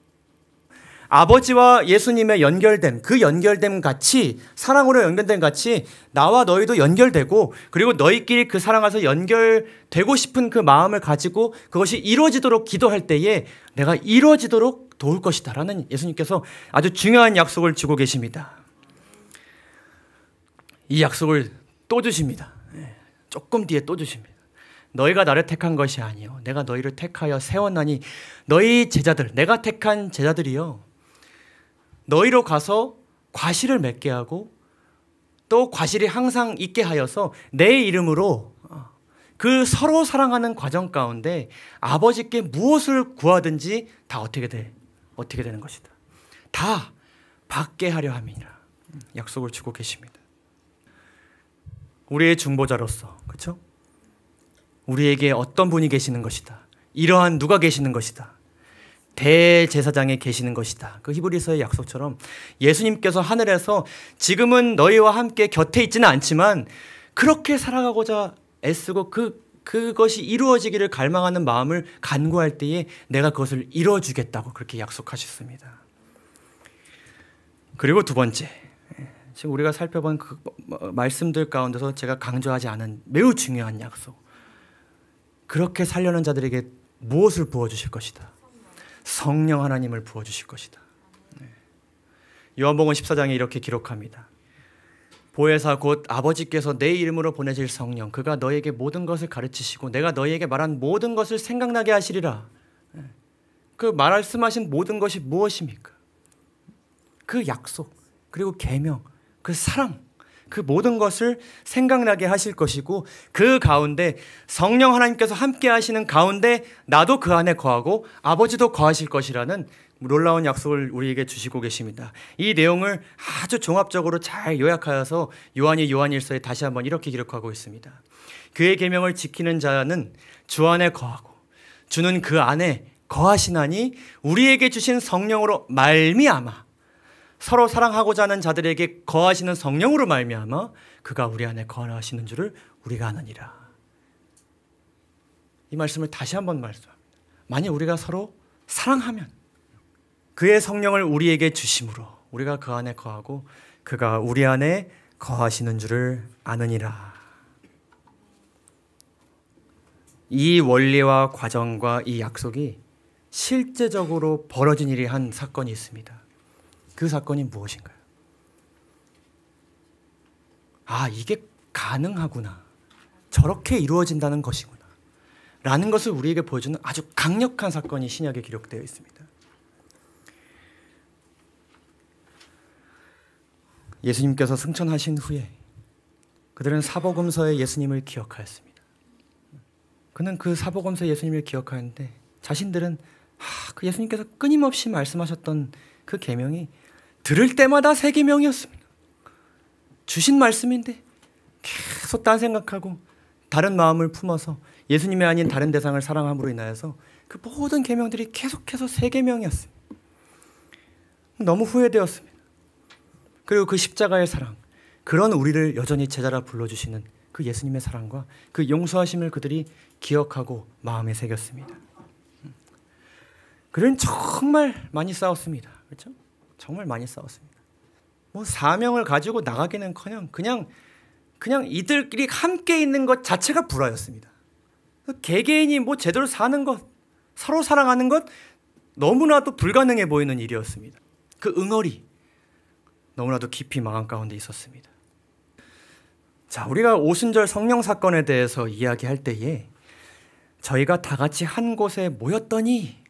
[SPEAKER 1] 아버지와 예수님의 연결됨, 그 연결됨 같이, 사랑으로 연결된 같이 나와 너희도 연결되고, 그리고 너희끼리 그 사랑 안에서 연결되고 싶은 그 마음을 가지고 그것이 이루어지도록 기도할 때에 내가 이루어지도록 도울 것이다 라는 예수님께서 아주 중요한 약속을 주고 계십니다. 이 약속을 또 주십니다. 조금 뒤에 또 주십니다. 너희가 나를 택한 것이 아니요 내가 너희를 택하여 세웠나니 너희 제자들, 내가 택한 제자들이요 너희로 가서 과실을 맺게 하고 또 과실이 항상 있게 하여서 내 이름으로 그 서로 사랑하는 과정 가운데 아버지께 무엇을 구하든지 다 어떻게 되는 것이다. 다 받게 하려 함이니라. 약속을 주고 계십니다. 우리의 중보자로서, 그렇죠? 우리에게 어떤 분이 계시는 것이다. 이러한 누가 계시는 것이다. 대제사장에 계시는 것이다. 그 히브리서의 약속처럼 예수님께서 하늘에서 지금은 너희와 함께 곁에 있지는 않지만 그렇게 살아가고자 애쓰고 그것이 이루어지기를 갈망하는 마음을 간구할 때에 내가 그것을 이루어주겠다고 그렇게 약속하셨습니다. 그리고 두 번째, 지금 우리가 살펴본 그 말씀들 가운데서 제가 강조하지 않은 매우 중요한 약속. 그렇게 살려는 자들에게 무엇을 부어주실 것이다? 성령 하나님을 부어주실 것이다. 요한복음 14장에 이렇게 기록합니다. 보혜사 곧 아버지께서 내 이름으로 보내실 성령, 그가 너에게 모든 것을 가르치시고 내가 너희에게 말한 모든 것을 생각나게 하시리라. 그 말씀하신 모든 것이 무엇입니까? 그 약속, 그리고 계명, 그 사랑, 그 모든 것을 생각나게 하실 것이고, 그 가운데 성령 하나님께서 함께 하시는 가운데 나도 그 안에 거하고 아버지도 거하실 것이라는 놀라운 약속을 우리에게 주시고 계십니다. 이 내용을 아주 종합적으로 잘 요약하여서 요한이 요한일서에 다시 한번 이렇게 기록하고 있습니다. 그의 계명을 지키는 자는 주 안에 거하고 주는 그 안에 거하시나니 우리에게 주신 성령으로 말미암아, 서로 사랑하고자 하는 자들에게 거하시는 성령으로 말미암아 그가 우리 안에 거하시는 줄을 우리가 아느니라. 이 말씀을 다시 한번 말씀합니다. 만약 우리가 서로 사랑하면 그의 성령을 우리에게 주심으로 우리가 그 안에 거하고 그가 우리 안에 거하시는 줄을 아느니라. 이 원리와 과정과 이 약속이 실제적으로 벌어진 일이 한 사건이 있습니다. 그 사건이 무엇인가요? 아, 이게 가능하구나. 저렇게 이루어진다는 것이구나. 라는 것을 우리에게 보여주는 아주 강력한 사건이 신약에 기록되어 있습니다. 예수님께서 승천하신 후에 그들은 사복음서의 예수님을 기억하였습니다. 그는 그 사복음서의 예수님을 기억하였는데 자신들은 그 예수님께서 끊임없이 말씀하셨던 그 계명이 들을 때마다 새 계명이었습니다. 주신 말씀인데 계속 딴 생각하고 다른 마음을 품어서 예수님이 아닌 다른 대상을 사랑함으로 인하여서 그 모든 계명들이 계속해서 새 계명이었습니다. 너무 후회되었습니다. 그리고 그 십자가의 사랑, 그런 우리를 여전히 제자라 불러주시는 그 예수님의 사랑과 그 용서하심을 그들이 기억하고 마음에 새겼습니다. 그들은 정말 많이 싸웠습니다. 그렇죠? 정말 많이 싸웠습니다. 뭐 사명을 가지고 나가기는커녕 그냥 이들끼리 함께 있는 것 자체가 불화였습니다. 개개인이 뭐 제대로 사는 것, 서로 사랑하는 것 너무나도 불가능해 보이는 일이었습니다. 그 응어리 너무나도 깊이 마음 가운데 있었습니다. 자, 우리가 오순절 성령 사건에 대해서 이야기할 때에 저희가 다 같이 한 곳에 모였더니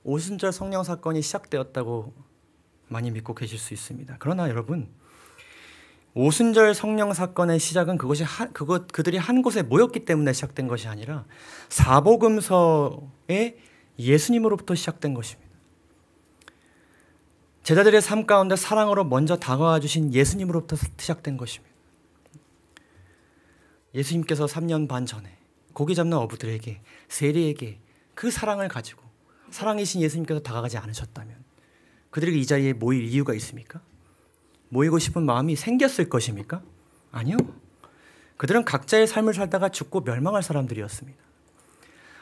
[SPEAKER 1] 오순절 성령 사건이 시작되었다고 많이 믿고 계실 수 있습니다. 그러나 여러분, 오순절 성령 사건의 시작은 그들이 한 곳에 모였기 때문에 시작된 것이 아니라 사복음서의 예수님으로부터 시작된 것입니다. 제자들의 삶 가운데 사랑으로 먼저 다가와 주신 예수님으로부터 시작된 것입니다. 예수님께서 3년 반 전에 고기 잡는 어부들에게, 세리에게 그 사랑을 가지고 사랑이신 예수님께서 다가가지 않으셨다면 그들에게 이 자리에 모일 이유가 있습니까? 모이고 싶은 마음이 생겼을 것입니까? 아니요. 그들은 각자의 삶을 살다가 죽고 멸망할 사람들이었습니다.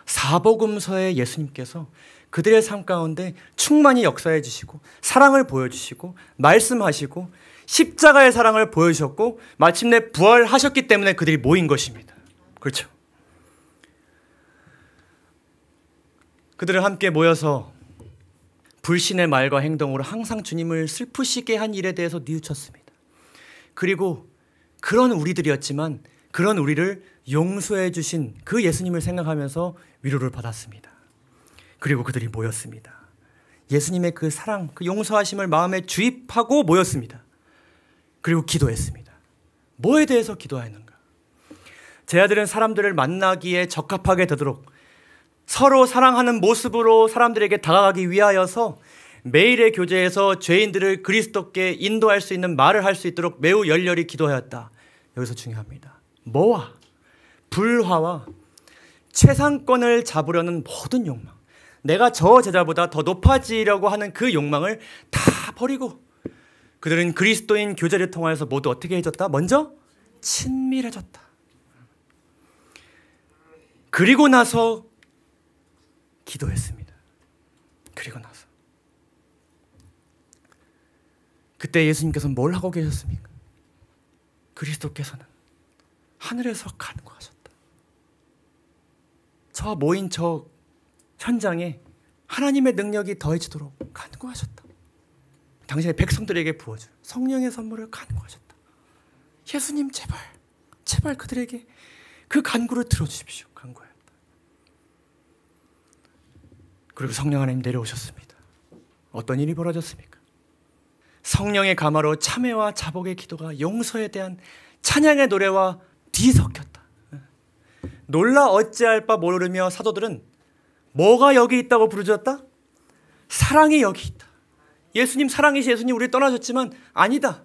[SPEAKER 1] 사복음서의 예수님께서 그들의 삶 가운데 충만히 역사해 주시고 사랑을 보여주시고 말씀하시고 십자가의 사랑을 보여주셨고 마침내 부활하셨기 때문에 그들이 모인 것입니다. 그렇죠? 그들은 함께 모여서 불신의 말과 행동으로 항상 주님을 슬프시게 한 일에 대해서 뉘우쳤습니다. 그리고 그런 우리들이었지만 그런 우리를 용서해 주신 그 예수님을 생각하면서 위로를 받았습니다. 그리고 그들이 모였습니다. 예수님의 그 사랑, 그 용서하심을 마음에 주입하고 모였습니다. 그리고 기도했습니다. 뭐에 대해서 기도하였는가? 제 아들은 사람들을 만나기에 적합하게 되도록 서로 사랑하는 모습으로 사람들에게 다가가기 위하여서 매일의 교제에서 죄인들을 그리스도께 인도할 수 있는 말을 할 수 있도록 매우 열렬히 기도하였다. 여기서 중요합니다. 뭐와 불화와 최상권을 잡으려는 모든 욕망, 내가 저 제자보다 더 높아지려고 하는 그 욕망을 다 버리고 그들은 그리스도인 교제를 통하여서 모두 어떻게 해졌다? 먼저 친밀해졌다. 그리고 나서 기도했습니다. 그리고 나서 그때 예수님께서는 뭘 하고 계셨습니까? 그리스도께서는 하늘에서 간구하셨다. 저 모인 저 현장에 하나님의 능력이 더해지도록 간구하셨다. 당신의 백성들에게 부어줄 성령의 선물을 간구하셨다. 예수님 제발 그들에게 그 간구를 들어주십시오. 간구하였다. 그리고 성령 하나님 내려오셨습니다. 어떤 일이 벌어졌습니까? 성령의 가마로 참회와 자복의 기도가 용서에 대한 찬양의 노래와 뒤섞였다. 놀라 어찌할 바 모르며 사도들은 뭐가 여기 있다고 부르짖었다? 사랑이 여기 있다. 예수님 사랑이시 예수님 우리 떠나셨지만 아니다.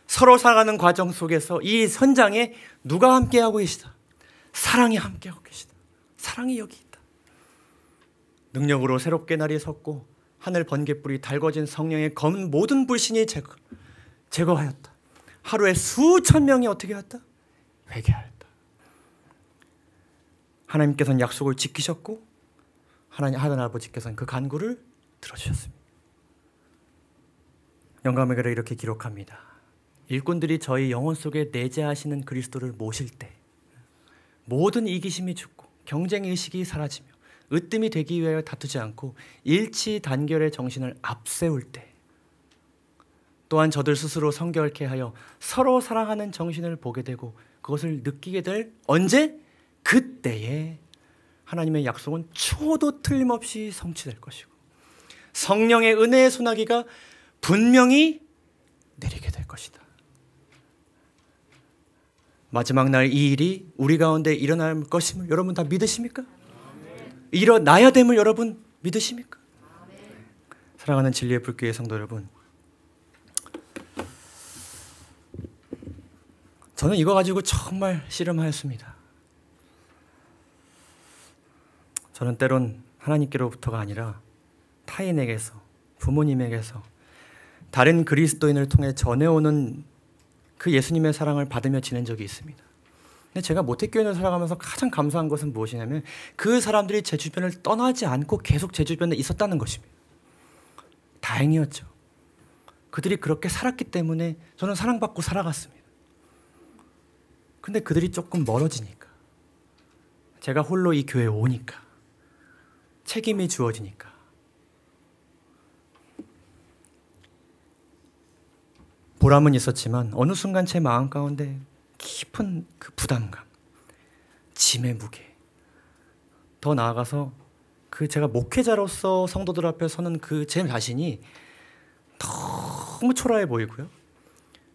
[SPEAKER 1] 서로 살아가는 과정 속에서 이 현장에 누가 함께하고 계시다? 사랑이 함께하고 계시다. 사랑이 여기 있다. 능력으로 새롭게 날이 섰고 하늘 번갯불이 달궈진 성령의 검은 모든 불신이 제거하였다. 하루에 수천 명이 어떻게 하였다? 회개하였다. 하나님께서는 약속을 지키셨고 하나님 아버지께서는 그 간구를 들어주셨습니다. 영감의 글에 이렇게 기록합니다. 일꾼들이 저희 영혼 속에 내재하시는 그리스도를 모실 때 모든 이기심이 죽고 경쟁의식이 사라지며 으뜸이 되기 위하여 다투지 않고 일치 단결의 정신을 앞세울 때 또한 저들 스스로 성결케 하여 서로 사랑하는 정신을 보게 되고 그것을 느끼게 될 언제? 그때에 하나님의 약속은 초도 틀림없이 성취될 것이고 성령의 은혜의 소나기가 분명히 내리게 될 것이다. 마지막 날 이 일이 우리 가운데 일어날 것임을 여러분 다 믿으십니까? 일어나야 됨을 여러분 믿으십니까? 사랑하는 진리의 불교의 성도 여러분, 저는 이거 가지고 정말 씨름하였습니다. 저는 때론 하나님께로부터가 아니라 타인에게서, 부모님에게서, 다른 그리스도인을 통해 전해오는 그 예수님의 사랑을 받으며 지낸 적이 있습니다. 근데 제가 모태교인을 살아가면서 가장 감사한 것은 무엇이냐면 그 사람들이 제 주변을 떠나지 않고 계속 제 주변에 있었다는 것입니다. 다행이었죠. 그들이 그렇게 살았기 때문에 저는 사랑받고 살아갔습니다. 근데 그들이 조금 멀어지니까, 제가 홀로 이 교회에 오니까, 책임이 주어지니까 보람은 있었지만 어느 순간 제 마음 가운데 깊은 그 부담감, 짐의 무게, 더 나아가서 그 제가 목회자로서 성도들 앞에 서는 그 제 자신이 너무 초라해 보이고요.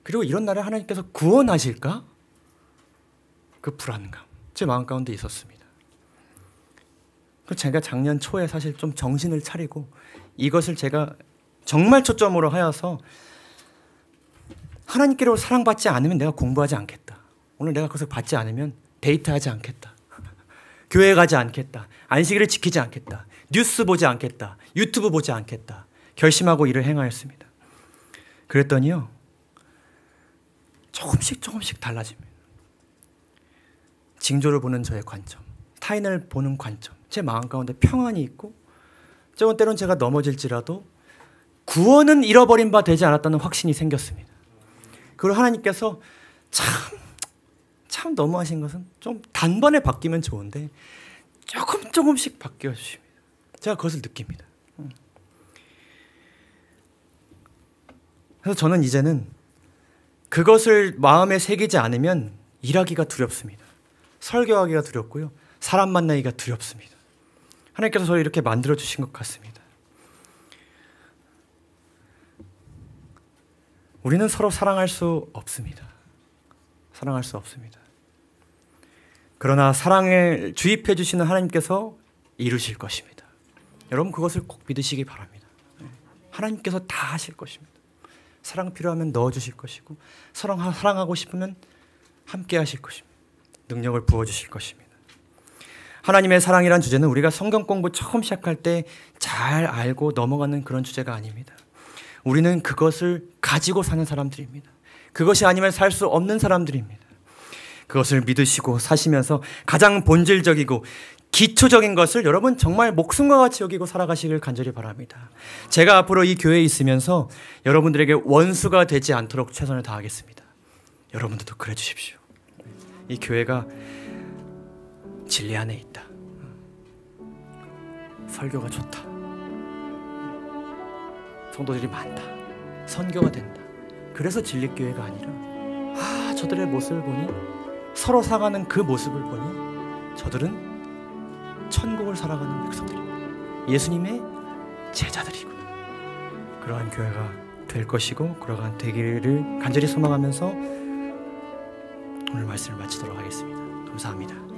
[SPEAKER 1] 그리고 이런 날에 하나님께서 구원하실까? 그 불안감, 제 마음 가운데 있었습니다. 제가 작년 초에 사실 좀 정신을 차리고 이것을 제가 정말 초점으로 하여서 하나님께로 사랑받지 않으면 내가 공부하지 않겠다. 오늘 내가 그것을 받지 않으면 데이트하지 않겠다. 교회 가지 않겠다. 안식일을 지키지 않겠다. 뉴스 보지 않겠다. 유튜브 보지 않겠다. 결심하고 일을 행하였습니다. 그랬더니요, 조금씩 달라집니다. 징조를 보는 저의 관점, 타인을 보는 관점, 제 마음 가운데 평안이 있고, 때론 제가 넘어질지라도 구원은 잃어버린 바 되지 않았다는 확신이 생겼습니다. 그리고 하나님께서 참 너무하신 것은 좀 단번에 바뀌면 좋은데 조금씩 바뀌어 주십니다. 제가 그것을 느낍니다. 그래서 저는 이제는 그것을 마음에 새기지 않으면 일하기가 두렵습니다. 설교하기가 두렵고요. 사람 만나기가 두렵습니다. 하나님께서 저를 이렇게 만들어 주신 것 같습니다. 우리는 서로 사랑할 수 없습니다. 사랑할 수 없습니다. 그러나 사랑을 주입해 주시는 하나님께서 이루실 것입니다. 여러분 그것을 꼭 믿으시기 바랍니다. 하나님께서 다 하실 것입니다. 사랑 필요하면 넣어주실 것이고 사랑하고 싶으면 함께 하실 것입니다. 능력을 부어주실 것입니다. 하나님의 사랑이란 주제는 우리가 성경 공부 처음 시작할 때 잘 알고 넘어가는 그런 주제가 아닙니다. 우리는 그것을 가지고 사는 사람들입니다. 그것이 아니면 살 수 없는 사람들입니다. 그것을 믿으시고 사시면서 가장 본질적이고 기초적인 것을 여러분 정말 목숨과 같이 여기고 살아가시길 간절히 바랍니다. 제가 앞으로 이 교회에 있으면서 여러분들에게 원수가 되지 않도록 최선을 다하겠습니다. 여러분들도 그래 주십시오. 이 교회가 진리 안에 있다. 설교가 좋다. 성도들이 많다. 선교가 된다. 그래서 진리교회가 아니라 저들의 모습을 보니, 서로 사가는 그 모습을 보니 저들은 천국을 살아가는 백성들이고 예수님의 제자들이구나. 그러한 교회가 될 것이고 그러한 되기를 간절히 소망하면서 오늘 말씀을 마치도록 하겠습니다. 감사합니다.